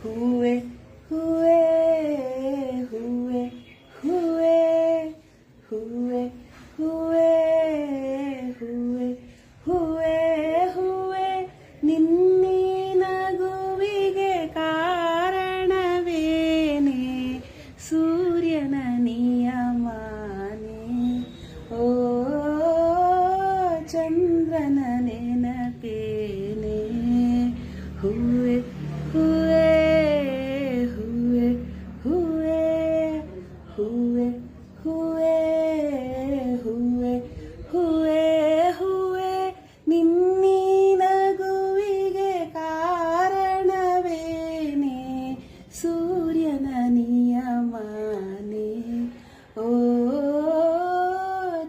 ಹೂವೆ ಹೂವೆ ಹೂವೆ ಹೂವೆ ಹೂವೆ ಹೂವೆ ಹೂವೆ ಹೂವೆ ಹೂವೆ ನಿನ್ನೆ ನಗುವಿಗೆ ಕಾರಣವೇನೆ ಸೂರ್ಯನ ನಿಯಮನೆ ಓ ಚಂದ್ರನ ನೆನಪೇನೆ ಹೂವೆ ಹೂವೆ ಹೂವೆ ಹೂವೆ ಹೂವೆ ಹೂವೆ ಹೂವೆ ಹೂವೆ ಹೂವೆ ನಿನ್ನೆ ನಗುವಿಗೆ ಕಾರಣವೇನೆ ಸೂರ್ಯನ ನಿಯಮನೆ ಓ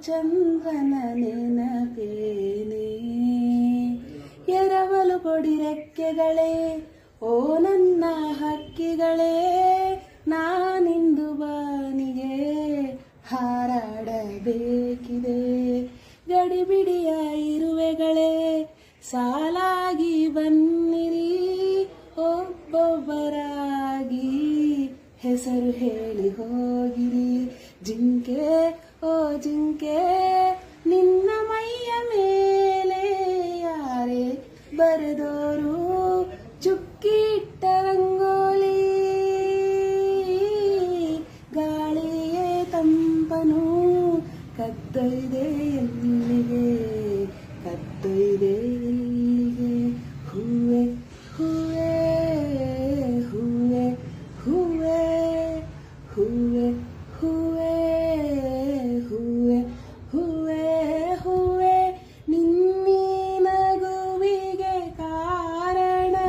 ಚಂದ್ರನ ನೆನಪೇನೆ ಎರವಲು ಕೊಡಿ ರೆಕ್ಕೆಗಳೇ ಓ ನನ್ನ ಹಕ್ಕಿಗಳೇ ನಾನಿಂದು ಬಾನಿಗೆ ಹಾರಾಡಬೇಕಿದೆ ಗಡಿಬಿಡಿಯ ಇರುವೆಗಳೇ ಸಾಲಾಗಿ ಬನ್ನಿರಿ ಒಬ್ಬೊಬ್ಬರಾಗಿ ಹೆಸರು ಹೇಳಿ ಹೋಗಿರಿ ಜಿಂಕೆ ಓ ಜಿಂಕೆ ನಿನ್ನ ಮೈಯ ಮೇಲೆ ಯಾರೇ ಬರೆದೋರು ಚುಕ್ಕಿಟ್ಟ ರಂಗೋಲಿ ಗಾಳಿಯೇ ತಂಪನು ಕತ್ತೊಯ್ದೆ ಎಲ್ಲಿಗೆ ಕತ್ತೊಯ್ದೆ ಎಲ್ಲಿಗೆ ಹೂವೆ ಹೂವೆ ಹೂವೆ ಹೂವೆ ಹೂವೆ ಹೂವೆ ಹೂವೆ ಹೂವೆ ಹೂವೆ ನಿನ್ನೆ ನಗುವಿಗೆ ಕಾರಣವೇನೆ